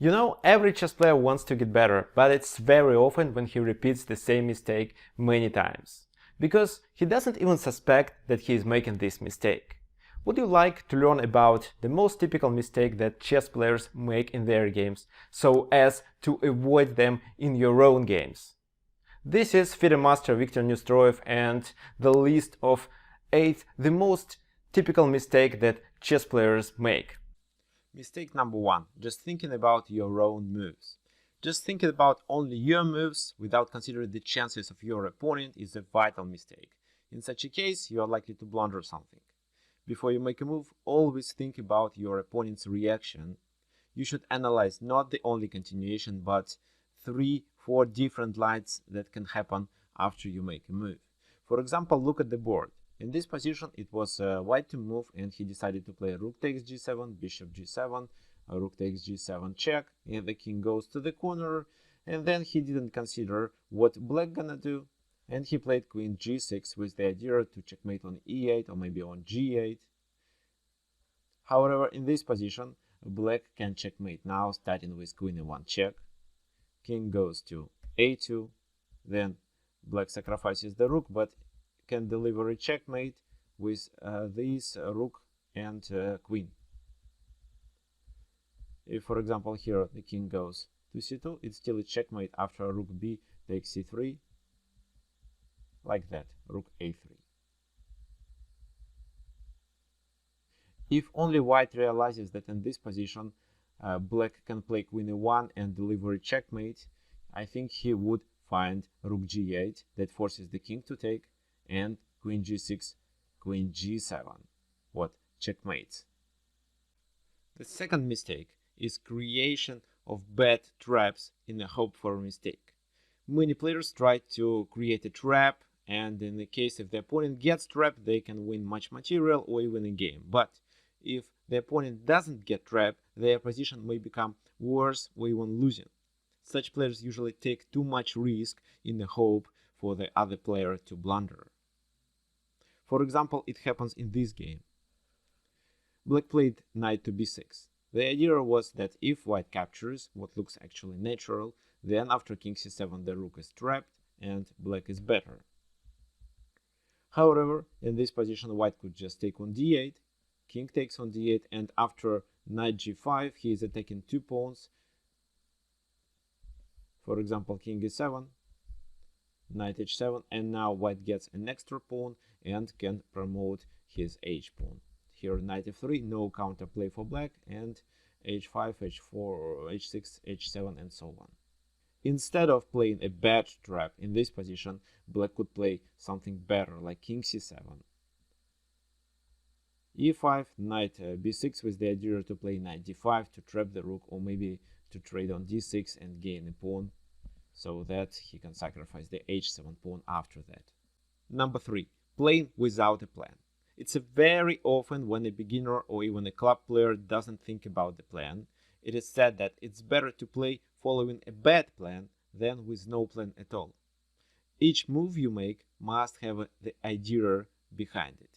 You know, every chess player wants to get better, but it's very often when he repeats the same mistake many times. Because he doesn't even suspect that he is making this mistake. Would you like to learn about the most typical mistake that chess players make in their games, so as to avoid them in your own games? This is FIDE master Viktor Neustroev and the list of 8 the most typical mistake that chess players make. Mistake number 1. Just thinking about your own moves. Just thinking about only your moves without considering the chances of your opponent is a vital mistake. In such a case, you are likely to blunder something. Before you make a move, always think about your opponent's reaction. You should analyze not the only continuation, but 3-4 different lines that can happen after you make a move. For example, look at the board. In this position, it was white to move, and he decided to play rook takes g7, bishop g7, rook takes g7 check, and the king goes to the corner, and then he didn't consider what black gonna do, and he played queen g6 with the idea to checkmate on e8 or maybe on g8. However, in this position, black can checkmate now, starting with queen e1 check, king goes to a2, then black sacrifices the rook, but can deliver a checkmate with this rook and queen. If, for example, here the king goes to c2, it's still a checkmate after rook b takes c3, like that, rook a3. If only white realizes that in this position black can play queen e1 and deliver a checkmate, I think he would find rook g8 that forces the king to take, and queen g6, queen g7, what checkmates. The second mistake is creation of bad traps in a hope for a mistake. Many players try to create a trap, and in the case if the opponent gets trapped, they can win much material or even a game. But if the opponent doesn't get trapped, their position may become worse or even losing. Such players usually take too much risk in the hope for the other player to blunder. For example, it happens in this game. Black played knight to b6. The idea was that if white captures what looks actually natural, then after king c7 the rook is trapped and black is better. However, in this position white could just take on d8, king takes on d8, and after knight g5 he is attacking two pawns. For example, king e7, knight h7, and now white gets an extra pawn and can promote his h-pawn. Here knight f3, no counterplay for black, and h5, h4, h6, h7, and so on. Instead of playing a bad trap in this position, black could play something better, like king c7, e5, knight b6 with the idea to play knight d5 to trap the rook, or maybe to trade on d6 and gain a pawn, so that he can sacrifice the h7 pawn after that. Number 3. Playing without a plan. It's very often when a beginner or even a club player doesn't think about the plan. It is said that it's better to play following a bad plan than with no plan at all. Each move you make must have the idea behind it.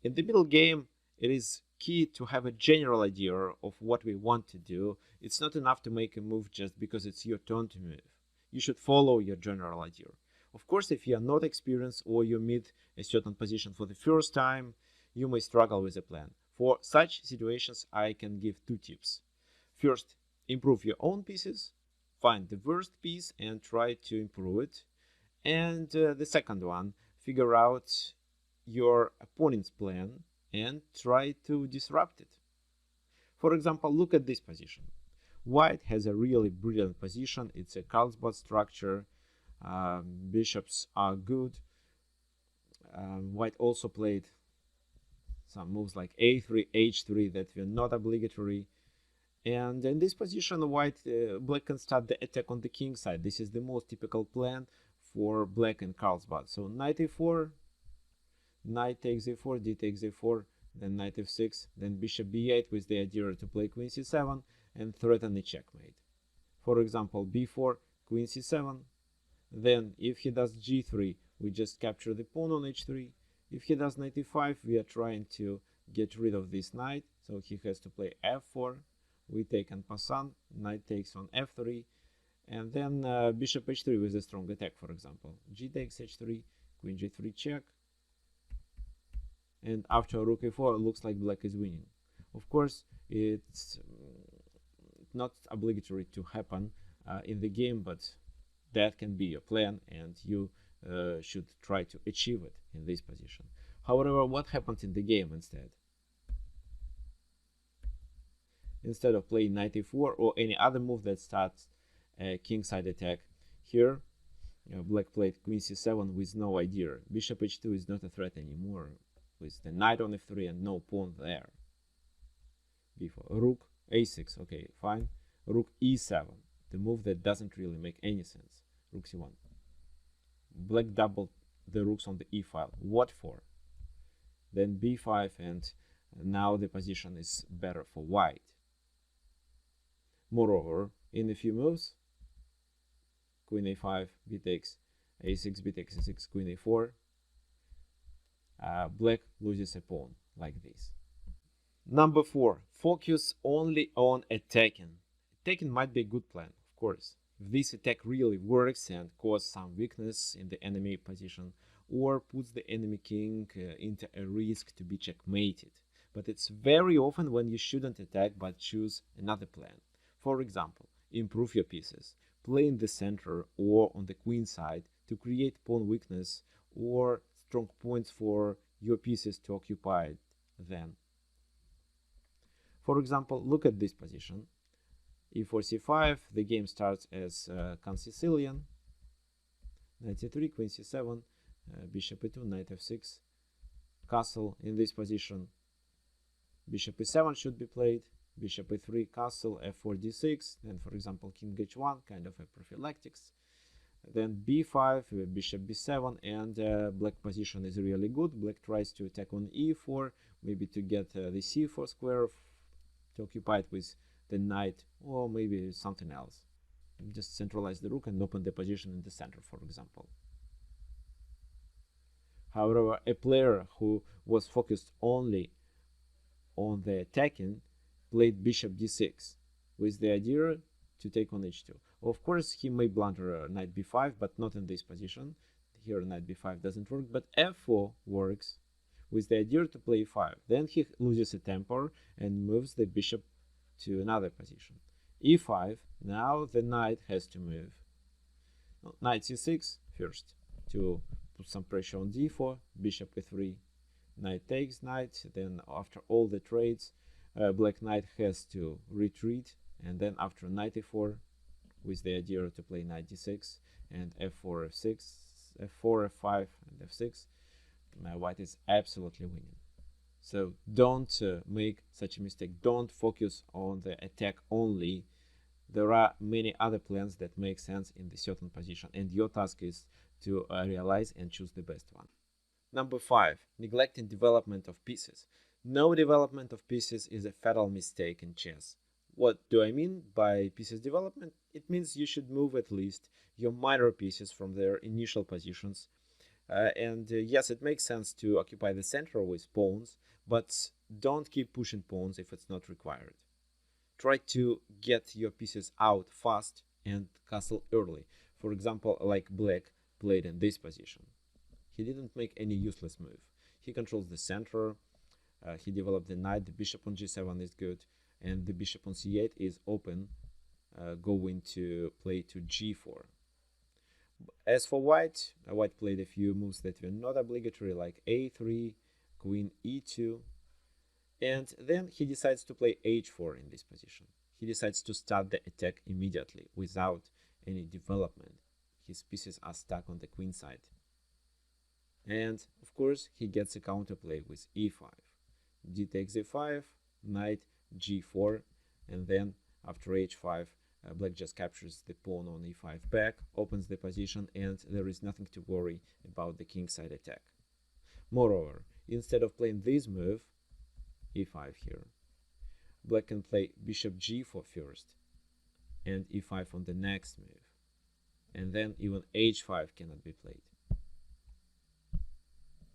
In the middle game, it is key to have a general idea of what we want to do. It's not enough to make a move just because it's your turn to move. You should follow your general idea. Of course, if you are not experienced or you meet a certain position for the first time, you may struggle with a plan. For such situations, I can give 2 tips. First, improve your own pieces. Find the worst piece and try to improve it. And the second one, figure out your opponent's plan and try to disrupt it. For example, look at this position. White has a really brilliant position. It's a Carlsbad structure. Bishops are good. White also played some moves like a3, h3 that were not obligatory. And in this position, black can start the attack on the king side. This is the most typical plan for black and Carlsbad. So knight a4, knight takes a4, d takes a4, then knight f6, then bishop b8 with the idea to play queen c7 and threaten a checkmate. For example, b4, queen c7. Then if he does g3, we just capture the pawn on h3. If he does knight e5, we are trying to get rid of this knight, so he has to play f4. we take en passant, knight takes on f3, and then bishop h3 with a strong attack, for example. G takes h3, queen g3 check, and after rook a4, it looks like black is winning. Of course, it's not obligatory to happen in the game, but that can be your plan, and you should try to achieve it in this position. However, what happens in the game instead? Instead of playing knight a4 or any other move that starts a kingside attack, here black played queen c7 with no idea. Bishop h2 is not a threat anymore, with the knight on f3 and no pawn there. b4, rook a6, okay, fine. Rook e7, the move that doesn't really make any sense. Rook c1. Black doubled the rooks on the e file. What for? Then b5, and now the position is better for white. Moreover, in a few moves, queen a5, b takes a6, b takes a6, queen a4, black loses a pawn like this. Number 4, focus only on attacking. Attacking might be a good plan, of course. If this attack really works and causes some weakness in the enemy position, or puts the enemy king into a risk to be checkmated. But it's very often when you shouldn't attack but choose another plan. For example, improve your pieces, play in the center or on the queen side to create pawn weakness or strong points for your pieces to occupy then. For example, look at this position. e4 c5, the game starts as Can-Sicilian. Knight c3, queen c7, bishop e2, knight f6, castle in this position. Bishop e7 should be played, bishop e3, castle, f4 d6, then for example king h1, kind of a prophylactics. Then b5, bishop b7, and black position is really good. Black tries to attack on e4, maybe to get the c4 square to occupy it with the knight, or maybe something else. Just centralize the rook and open the position in the center, for example. However, a player who was focused only on the attacking played bishop d6 with the idea to take on h2. Of course, he may blunder knight b5, but not in this position. Here knight b5 doesn't work, but f4 works with the idea to play e5. Then he loses a tempo and moves the bishop to another position. e5, now the knight has to move. Knight c6 first to put some pressure on d4, bishop e3, knight takes knight, then after all the trades, black knight has to retreat, and then after knight e4, with the idea to play knight d6, and f4, f6, f4, f5, and f6, white is absolutely winning. So don't make such a mistake. Don't focus on the attack only. There are many other plans that make sense in the certain position, and your task is to realize and choose the best one. Number 5, neglecting development of pieces. No development of pieces is a fatal mistake in chess. What do I mean by pieces development? It means you should move at least your minor pieces from their initial positions. Yes, it makes sense to occupy the center with pawns, but don't keep pushing pawns if it's not required. Try to get your pieces out fast and castle early. For example, like black played in this position. He didn't make any useless move. He controls the center, he developed the knight, the bishop on g7 is good, and the bishop on c8 is open, going to play to g4. As for white, white played a few moves that were not obligatory, like a3, queen e2, and then he decides to play h4 in this position. He decides to start the attack immediately without any development. His pieces are stuck on the queen side. And of course, he gets a counterplay with e5. D takes a5, knight g4, and then after h5, black just captures the pawn on e5 back, opens the position, and there is nothing to worry about the kingside attack. Moreover, instead of playing this move, e5 here, black can play bishop g4 first, and e5 on the next move, and then even h5 cannot be played.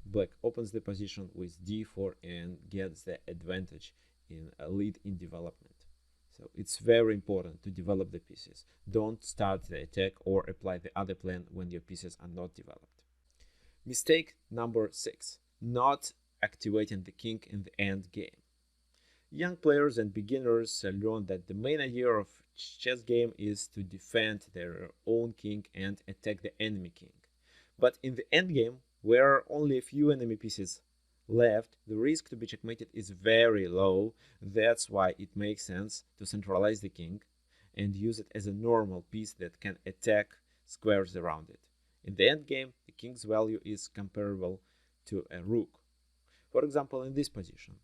Black opens the position with d4 and gets the advantage in a lead in development. So it's very important to develop the pieces. Don't start the attack or apply the other plan when your pieces are not developed. Mistake number 6. Not activating the king in the end game. Young players and beginners learn that the main idea of chess game is to defend their own king and attack the enemy king. But in the end game, where only a few enemy pieces left, the risk to be checkmated is very low. That's why it makes sense to centralize the king and use it as a normal piece that can attack squares around it. In the endgame, the king's value is comparable to a rook. For example, in this position,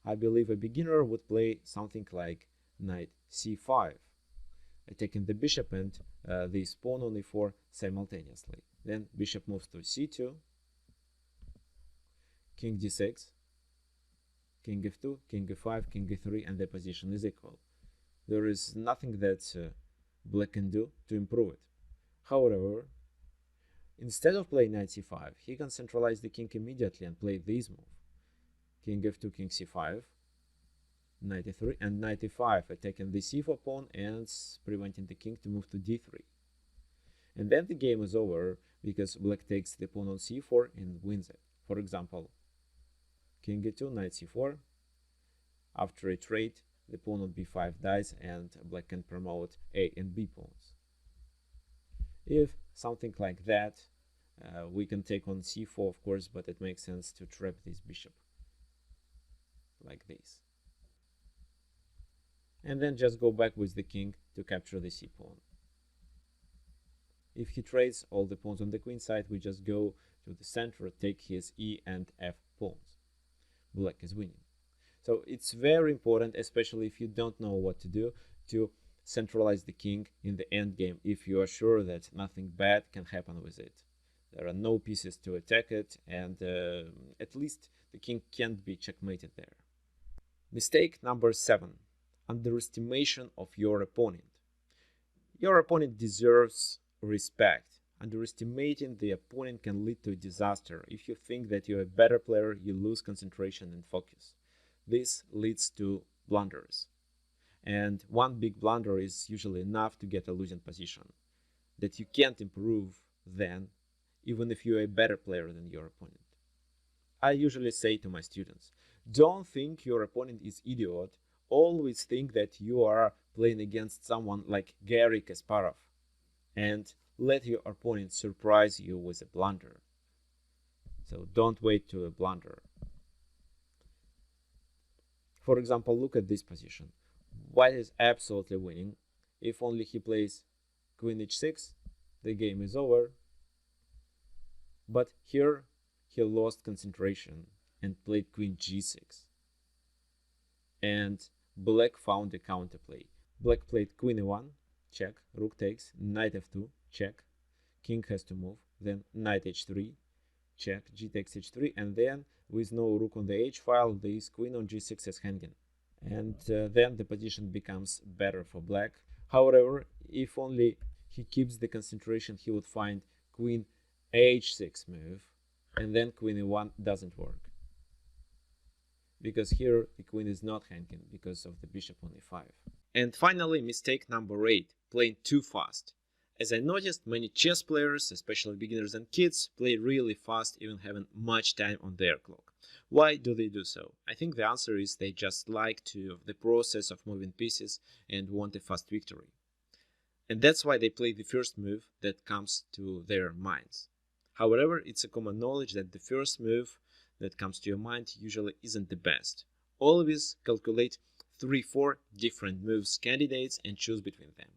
I believe a beginner would play something like knight c5, attacking the bishop and this pawn on e4 simultaneously. Then bishop moves to c2, king d6, king f2, king f5, king e3, and the position is equal. There is nothing that black can do to improve it. However, instead of playing knight c5, he can centralize the king immediately and play this move. King f2, king c5, knight e3, and knight e5, attacking the c4 pawn and preventing the king to move to d3. And then the game is over because black takes the pawn on c4 and wins it. For example, king e2, knight c4. After a trade, the pawn on b5 dies and black can promote a and b pawns. If something like that, we can take on c4, of course, but it makes sense to trap this bishop like this. And then just go back with the king to capture the c pawn. If he trades all the pawns on the queen side, we just go to the center, take his e and f pawns. Black is winning. So it's very important, especially if you don't know what to do, to centralize the king in the endgame if you are sure that nothing bad can happen with it. There are no pieces to attack it, and at least the king can't be checkmated there. Mistake number 7. Underestimation of your opponent. Your opponent deserves respect. Underestimating the opponent can lead to a disaster. If you think that you're a better player, you lose concentration and focus. This leads to blunders. And one big blunder is usually enough to get a losing position that you can't improve then, even if you're a better player than your opponent. I usually say to my students, don't think your opponent is idiot. Always think that you are playing against someone like Garry Kasparov, and let your opponent surprise you with a blunder. So don't wait to a blunder. For example, look at this position. White is absolutely winning. If only he plays queen h6, the game is over. But here he lost concentration and played queen g6. And black found a counterplay. Black played queen e1, check, rook takes, knight f2, check, king has to move, then knight h3, check, g takes h3, and then with no rook on the h file, this queen on g6 is hanging. And then the position becomes better for black. However, if only he keeps the concentration, he would find queen h6 move, and then queen e1 doesn't work. Because here the queen is not hanging because of the bishop on e5. And finally, mistake number 8, playing too fast. As I noticed, many chess players, especially beginners and kids, play really fast, even having much time on their clock. Why do they do so? I think the answer is they just like the process of moving pieces and want a fast victory. And that's why they play the first move that comes to their minds. However, it's a common knowledge that the first move that comes to your mind usually isn't the best. Always calculate 3-4 different moves candidates and choose between them.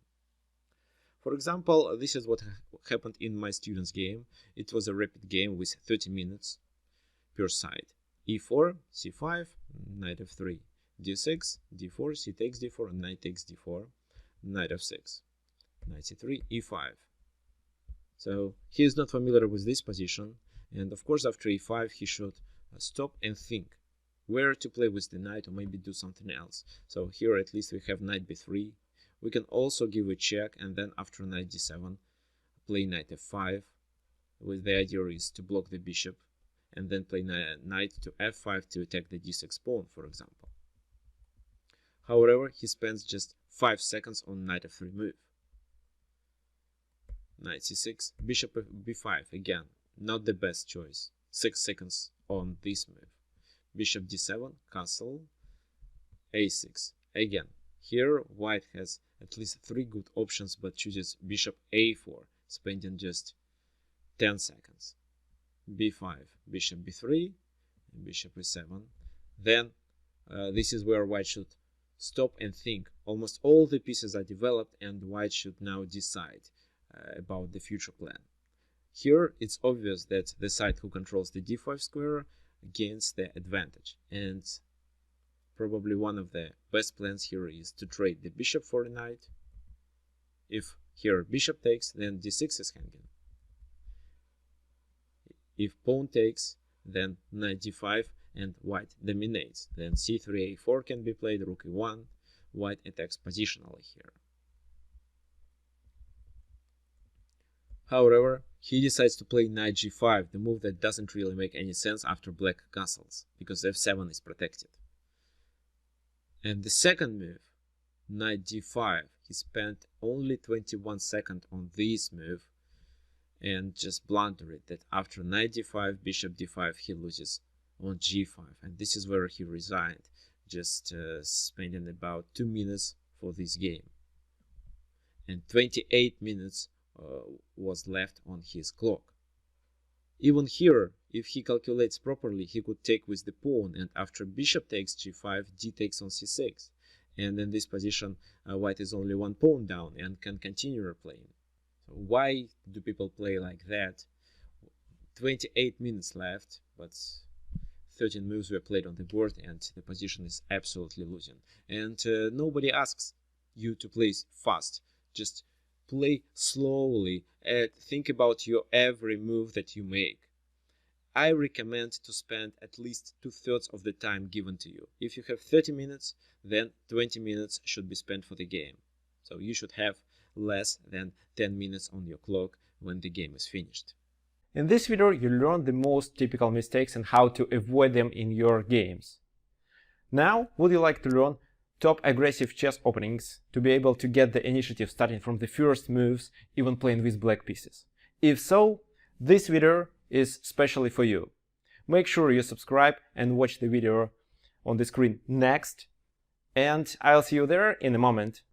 For example, this is what happened in my student's game. It was a rapid game with 30 minutes per side. e4, c5, knight f3, d6, d4, c takes d4, knight takes d4, knight f6, knight c3, e5. So he is not familiar with this position, and of course after e5 he should stop and think where to play with the knight, or maybe do something else. So here at least we have knight b3. We can also give a check, and then after knight d7 play knight f5, with the idea is to block the bishop, and then play knight to f5 to attack the d6 pawn, for example. However, he spends just 5 seconds on knight f3 move. Knight c6, bishop b5, again, not the best choice. 6 seconds on this move. Bishop d7, castle, a6. Again, here white has at least 3 good options, but chooses bishop a4, spending just 10 seconds. b5, bishop b3, bishop e7. Then this is where white should stop and think. Almost all the pieces are developed, and white should now decide about the future plan. Here it's obvious that the side who controls the d5 square gains the advantage, and probably one of the best plans here is to trade the bishop for a knight. If here bishop takes, then d6 is hanging. If pawn takes, then knight d5 and white dominates. Then c3, a4 can be played, rook e1. White attacks positionally here. However, he decides to play knight g5, the move that doesn't really make any sense after black castles, because f7 is protected. And the second move, knight d5, he spent only 21 seconds on this move and just blundered that after knight d5, bishop d5, he loses on g5. And this is where he resigned, just spending about 2 minutes for this game. And 28 minutes was left on his clock. Even here, if he calculates properly, he could take with the pawn, and after bishop takes g5, d takes on c6. And in this position, white is only 1 pawn down and can continue replaying. So why do people play like that? 28 minutes left, but 13 moves were played on the board, and the position is absolutely losing. And nobody asks you to play fast. Just play slowly and think about your every move that you make. I recommend to spend at least 2/3 of the time given to you. If you have 30 minutes, then 20 minutes should be spent for the game. So you should have less than 10 minutes on your clock when the game is finished. In this video, you learned the most typical mistakes and how to avoid them in your games. Now, would you like to learn top aggressive chess openings to be able to get the initiative starting from the first moves, even playing with black pieces? If so, this video is specially for you. Make sure you subscribe and watch the video on the screen next, and I'll see you there in a moment.